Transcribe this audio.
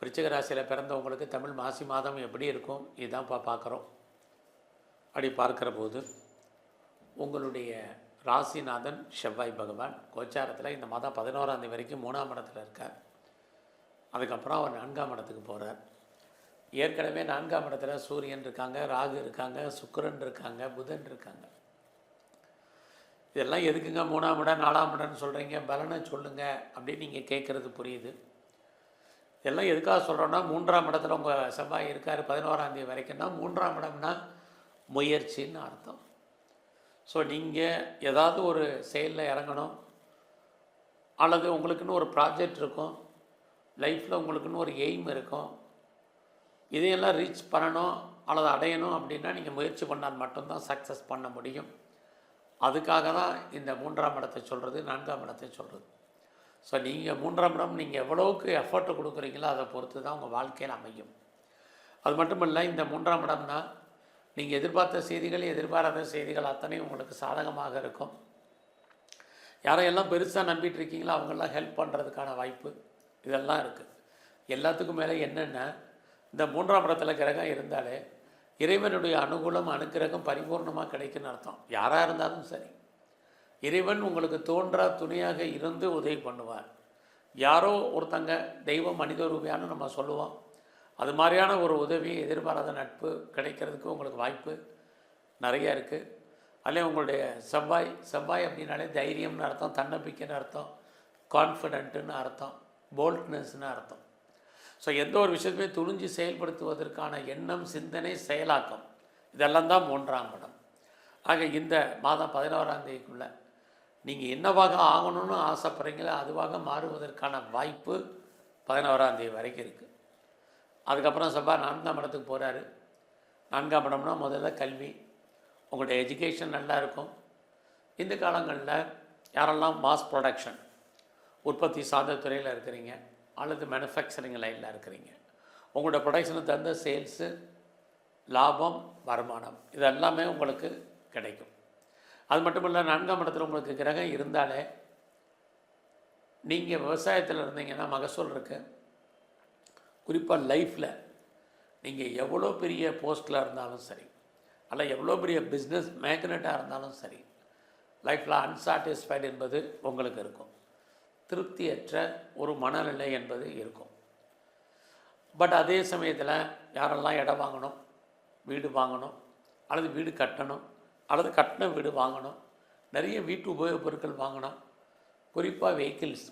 விருச்சிக ராசியில் பிறந்தவங்களுக்கு தமிழ் மாசி மாதம் எப்படி இருக்கும் இதுதான் பார்க்குறோம். அப்படி பார்க்குற போது உங்களுடைய ராசிநாதன் செவ்வாய் பகவான் கோச்சாரத்தில் இந்த மாதம் 11ஆம் தேதி வரைக்கும் 3ஆம் இடத்துல இருக்கார். அதுக்கப்புறம் அவர் 4ஆம் இடத்துக்கு போகிறார். ஏற்கனவே 4ஆம் இடத்துல சூரியன் இருக்காங்க, ராகு இருக்காங்க, சுக்கிரன் இருக்காங்க, புதன் இருக்காங்க. இதெல்லாம் எதுக்குங்க 3ஆம் இடம் 4ஆம் இடம்னு சொல்கிறீங்க, பலனை சொல்லுங்கள் அப்படின்னு நீங்கள் கேட்குறது புரியுது. இதெல்லாம் எதுக்காக சொல்கிறோன்னா 3ஆம் இடத்துல உங்கள் செவ்வாய் இருக்கார் 11ஆம் தேதி வரைக்கும்னா 3ஆம் இடம்னா முயற்சின்னு அர்த்தம். ஸோ நீங்கள் ஏதாவது ஒரு செயலில் இறங்கணும், அல்லது உங்களுக்குன்னு ஒரு ப்ராஜெக்ட் இருக்கும், லைஃப்பில் உங்களுக்குன்னு ஒரு எய்ம் இருக்கும், இதையெல்லாம் ரீச் பண்ணணும் அல்லது அடையணும் அப்படின்னா நீங்கள் முயற்சி பண்ணால் மட்டும்தான் சக்ஸஸ் பண்ண முடியும். அதுக்காக தான் இந்த 3ஆம் இடத்தை சொல்கிறது, 4ஆம் இடத்தை சொல்கிறது. ஸோ நீங்கள் 3ஆம் இடம் நீங்கள் எவ்வளோவுக்கு எஃபர்ட் கொடுக்குறீங்களோ அதை பொறுத்து தான் உங்கள் வாழ்க்கையில் அமையும். அது மட்டும் இல்லை, இந்த 3ஆம் இடம்னா நீங்கள் எதிர்பார்த்த செய்திகள் எதிர்பாராத செய்திகள் அத்தனையும் உங்களுக்கு சாதகமாக இருக்கும். யாரையெல்லாம் பெருசாக நம்பிட்டு இருக்கீங்களோ அவங்களாம் ஹெல்ப் பண்ணுறதுக்கான வாய்ப்பு இதெல்லாம் இருக்குது. எல்லாத்துக்கும் மேலே என்னென்ன, இந்த 3ஆம் இடத்துல கிரகம் இருந்தாலே இறைவனுடைய அனுகூலம் அனுக்கிரகம் பரிபூர்ணமாக கிடைக்குன்னு அர்த்தம். யாராக இருந்தாலும் சரி, இறைவன் உங்களுக்கு தோன்றா துணையாக இருந்து உதவி பண்ணுவார். யாரோ ஒருத்தங்க தெய்வம் மனித ரூபியான்னு நம்ம சொல்லுவோம், அது மாதிரியான ஒரு உதவி எதிர்பாராத நட்பு கிடைக்கிறதுக்கு உங்களுக்கு வாய்ப்பு நிறைய இருக்குது. அதிலே உங்களுடைய செவ்வாய் அப்படின்னாலே தைரியம்னு அர்த்தம், தன்னம்பிக்கைன்னு அர்த்தம், கான்ஃபிடென்ட்டுன்னு அர்த்தம், போல்ட்னஸ்ன்னு அர்த்தம். ஸோ எந்த ஒரு விஷயத்தையுமே துணிஞ்சு செயல்படுத்துவதற்கான எண்ணம், சிந்தனை, செயலாக்கம் இதெல்லாம் தான் 3ஆம் இடம். ஆக இந்த மாதம் 11ஆம் தேதிக்குள்ளே நீங்கள் என்னவாக ஆகணும்னு ஆசைப்படுறீங்களோ அதுவாக மாறுவதற்கான வாய்ப்பு 11ஆம் தேதி வரைக்கும் இருக்குது. அதுக்கப்புறம் செவ்வாய் 4ஆம் இடத்துக்கு போகிறாரு. 4ஆம் இடம்னா முதல்ல கல்வி, உங்களுடைய எஜுகேஷன் நல்லா இருக்கும். இந்த காலங்களில் யாரெல்லாம் மாஸ் ப்ரொடக்ஷன் உற்பத்தி சார்ந்த துறையில் இருக்கிறீங்க அல்லது மேனுஃபேக்சரிங் லைனில் இருக்கிறீங்க, உங்களோட ப்ரொடக்ஷனுக்கு தகுந்த சேல்ஸு, லாபம், வருமானம் இது எல்லாமே உங்களுக்கு கிடைக்கும். அது மட்டும் இல்லை, 4ஆம் இடத்துல உங்களுக்கு கிரகம் இருந்தாலே நீங்கள் விவசாயத்தில் இருந்தீங்கன்னா மகசூல் இருக்குது. குறிப்பாக லைஃப்பில் நீங்கள் எவ்வளோ பெரிய போஸ்ட்டில் இருந்தாலும் சரி, அல்ல எவ்வளோ பெரிய பிஸ்னஸ் மேக்னட்டாக இருந்தாலும் சரி, லைஃப்பில் அன்சாட்டிஸ்ஃபைடு என்பது உங்களுக்கு இருக்கும். திருப்தியற்ற ஒரு மனநிலை என்பது இருக்கும். பட் அதே சமயத்தில் யாரெல்லாம் இடம் வாங்கணும், வீடு வாங்கணும், அல்லது வீடு கட்டணும், அல்லது கட்டின வீடு வாங்கணும், நிறைய வீட்டு உபயோகப் பொருட்கள் வாங்கணும், குறிப்பாக வெஹிக்கிள்ஸ்